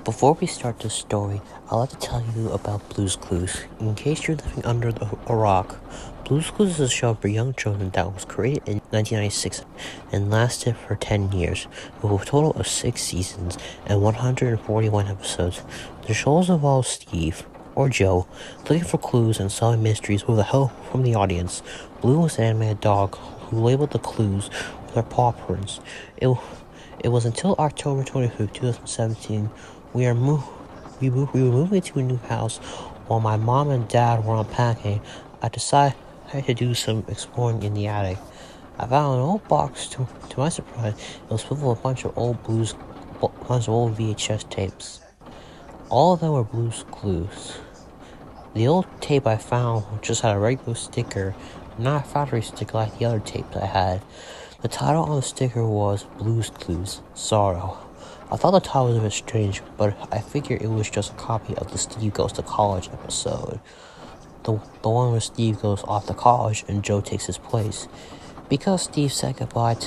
Before we start this story, I'd like to tell you about Blue's Clues. In case you're living under a rock, Blue's Clues is a show for young children that was created in 1996 and lasted for 10 years, with a total of 6 seasons and 141 episodes. The shows involve Steve, or Joe, looking for clues and solving mysteries with the help from the audience. Blue was an animated dog who labeled the clues with her paw prints. It was until October 25th, 2017, we were moving to a new house. While my mom and dad were unpacking, I decided to do some exploring in the attic. I found an old box. To my surprise, it was filled with a bunch of old VHS tapes. All of them were Blue's Clues. The old tape I found just had a regular sticker, not a factory sticker like the other tapes I had. The title on the sticker was Blue's Clues, Sorrow. I thought the title was a bit strange, but I figured it was just a copy of the Steve Goes to College episode. The one where Steve goes off to college and Joe takes his place. Because Steve said goodbye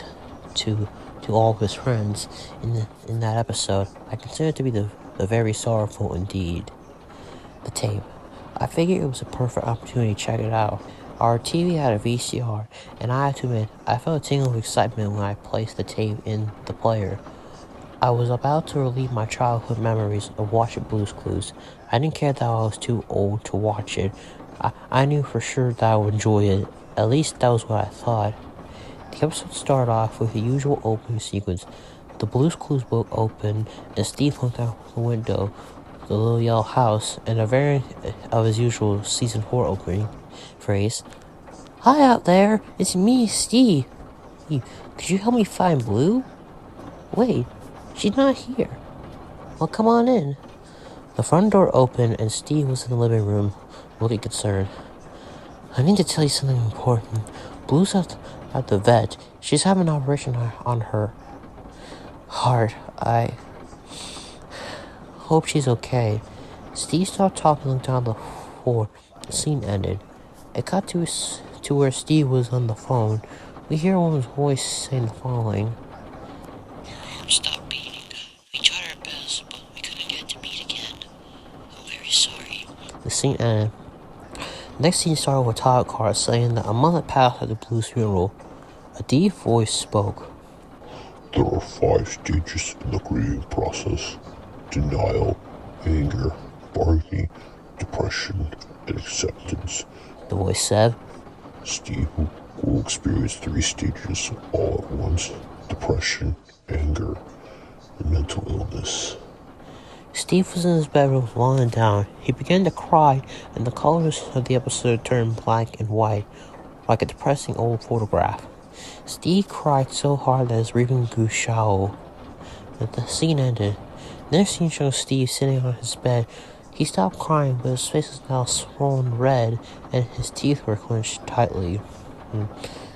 to all of his friends in that episode, I consider it to be the very sorrowful indeed. The tape. I figured it was a perfect opportunity to check it out. Our TV had a VCR, and I have to admit, I felt a tingle of excitement when I placed the tape in the player. I was about to relive my childhood memories of watching Blue's Clues. I didn't care that I was too old to watch it. I knew for sure that I would enjoy it. At least that was what I thought. The episode started off with the usual opening sequence. The Blue's Clues book opened, and Steve looked out the window, the little yellow house, and a variant of his usual season 4 opening phrase. "Hi out there, it's me, Steve. Could you help me find Blue? Wait, she's not here. Well, come on in." The front door opened and Steve was in the living room, looking concerned. "I need to tell you something important. Blue's at the vet. She's having an operation on her heart. I hope she's okay." Steve stopped talking and looked down the floor. The scene ended. It cut to where Steve was on the phone. We hear a woman's voice saying the following. "Stop beating. We tried our best, but we couldn't get to meet again. I'm very sorry." The scene ended. Next scene started with a title card saying that a month had passed at the Blues funeral. A deep voice spoke. "There are 5 stages in the grieving process: denial, anger, bargaining, depression, and acceptance." The voice said. "Steve will experience 3 stages all at once: depression, anger, and mental illness." Steve was in his bedroom lying down. He began to cry, and the colors of the episode turned black and white, like a depressing old photograph. Steve cried so hard that his breathing grew shallow. The scene ended. The next scene shows Steve sitting on his bed. He stopped crying, but his face was now swollen red, and his teeth were clenched tightly.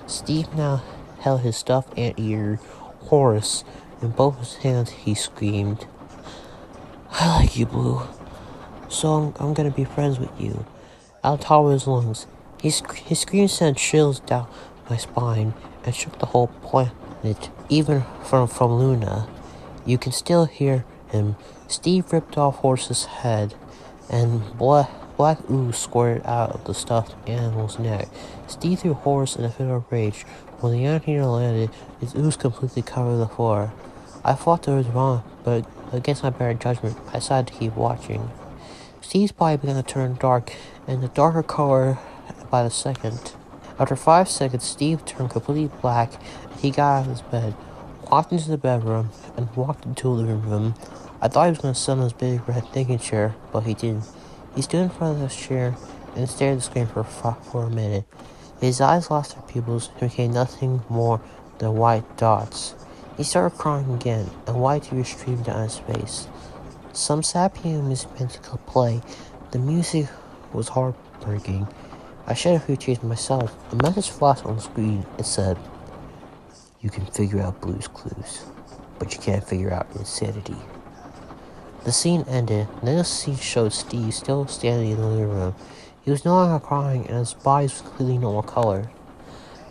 Steve now held his stuffed anteater, Horace, in both his hands. He screamed, "I like you, Blue. So I'm gonna be friends with you." Out of the top of his lungs, his scream sent chills down my spine and shook the whole planet, even from Luna. You can still hear him. Steve ripped off Horace's head, and black ooze squirted out of the stuffed animal's neck. Steve threw Horace in a fit of rage. When the anteater landed, his ooze completely covered the floor. I thought that was wrong, but against my better judgment, I decided to keep watching. Steve's body began to turn dark, and a darker color by the second. After 5 seconds, Steve turned completely black, and he got out of his bed, walked into the bedroom, and walked into the living room. I thought he was going to sit on his big red thinking chair, but he didn't. He stood in front of his chair and stared at the screen for a minute. His eyes lost their pupils and became nothing more than white dots. He started crying again, and white tears streamed down his face. Some sad piano music began to play. The music was heartbreaking. I shed a few tears myself. A message flashed on the screen. It said, "You can figure out Blue's Clues, but you can't figure out insanity." The scene ended, and then the scene showed Steve still standing in the living room. He was no longer crying, and his body was completely normal color.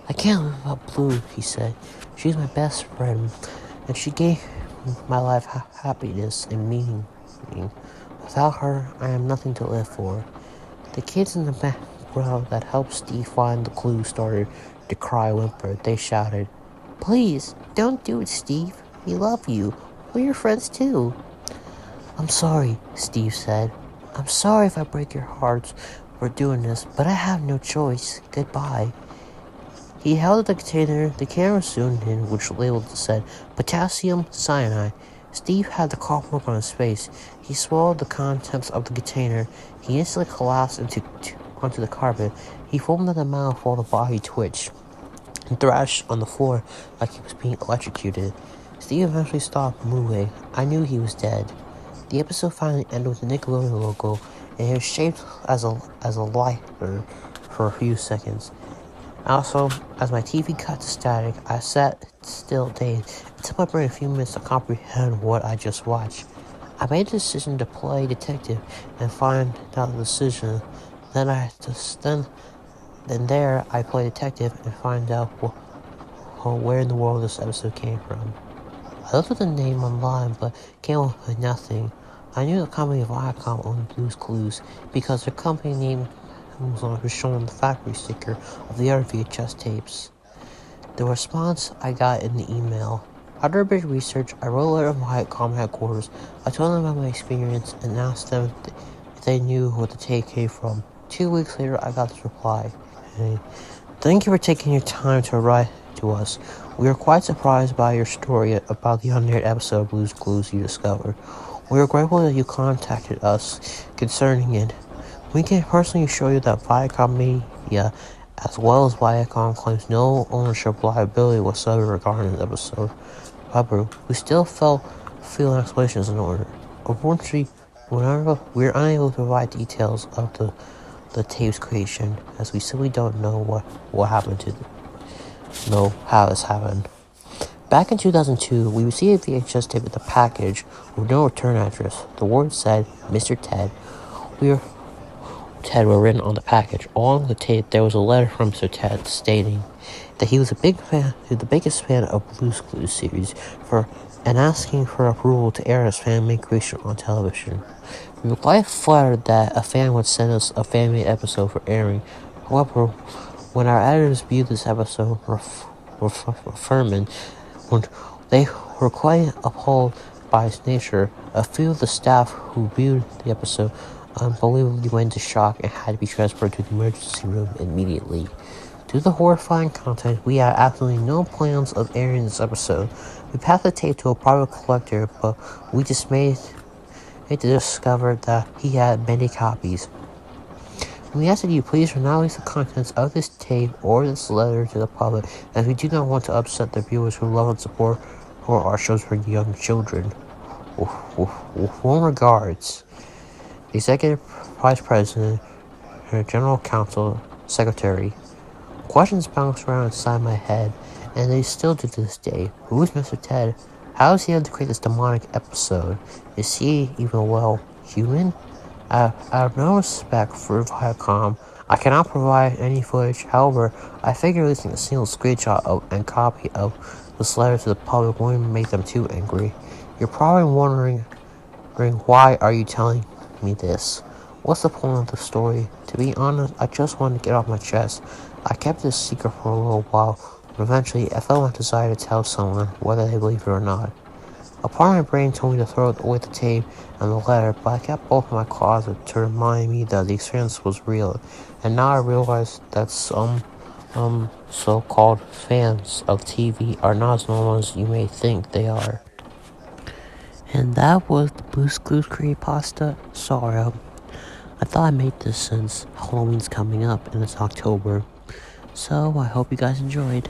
"I can't live without Blue," he said. "She's my best friend, and she gave my life happiness and meaning." Without her, I am nothing to live for. The kids in the background that helped Steve find the clue started to cry whimper. They shouted, "Please, don't do it, Steve. We love you. We're your friends too." "I'm sorry," Steve said. "I'm sorry if I break your hearts for doing this, but I have no choice. Goodbye." He held the container. The camera zoomed in, which labeled said, "Potassium cyanide." Steve had the cough mark on his face. He swallowed the contents of the container. He instantly collapsed onto the carpet. He foamed at the mouth while the body twitched and thrashed on the floor like he was being electrocuted. Steve eventually stopped moving. I knew he was dead. The episode finally ended with the Nickelodeon logo, and it was shaped as a lighter for a few seconds. Also, as my TV cut to static, I sat still dazed. It took my brain a few minutes to comprehend what I just watched. I made the decision to play detective and find out the decision. Then there I play detective and find out where in the world this episode came from. I looked at the name online, but came up with nothing. I knew the company Viacom owned Blue's Clues because their company name was shown on the factory sticker of the other VHS tapes. The response I got in the email. After a bit of research, I wrote a letter to Viacom headquarters. I told them about my experience and asked them if they knew where the tape came from. 2 weeks later, I got this reply. Hey, thank you for taking your time to write to us. We are quite surprised by your story about the unaired episode of Blue's Clues you discovered. We are grateful that you contacted us concerning it. We can personally assure you that Viacom Media, as well as Viacom, claims no ownership liability whatsoever regarding the episode. However, we still feel an explanation is in order. Unfortunately, we are unable to provide details of the tape's creation, as we simply don't know what happened to know how this happened. Back in 2002, we received a VHS tape with a package with no return address. The words said, "Mr. Ted." Ted were written on the package. Along the tape, there was a letter from Mr. Ted stating that he was the biggest fan of Blue's Clues series, and asking for approval to air his fan-made creation on television. We were quite flattered that a fan would send us a fan-made episode for airing. However, when our editors viewed this episode, when they were quite appalled by its nature. A few of the staff who viewed the episode unbelievably went into shock and had to be transferred to the emergency room immediately. Due to the horrifying content, we had absolutely no plans of airing this episode. We passed the tape to a private collector, but we dismayed to discover that he had many copies. We ask that you please do not release the contents of this tape or this letter to the public, as we do not want to upset the viewers who love and support for our shows for young children. With warm regards, the Executive Vice President, General Counsel, Secretary. Questions bounce around inside my head, and they still do to this day. Who is Mr. Ted? How is he able to create this demonic episode? Is he even, human? Out of no respect for Viacom, I cannot provide any footage. However, I figure releasing a single screenshot and copy of this letter to the public won't make them too angry. You're probably wondering why are you telling me this? What's the point of the story? To be honest, I just wanted to get off my chest. I kept this secret for a little while, but eventually I felt my desire to tell someone, whether they believe it or not. A part of my brain told me to throw away the tape and the letter, but I kept both in my closet to remind me that the experience was real. And now I realize that some so-called fans of TV are not as normal as you may think they are. And that was the Blue's Clues Creepypasta. Sorry, I thought I made this since Halloween's coming up and it's October. So I hope you guys enjoyed.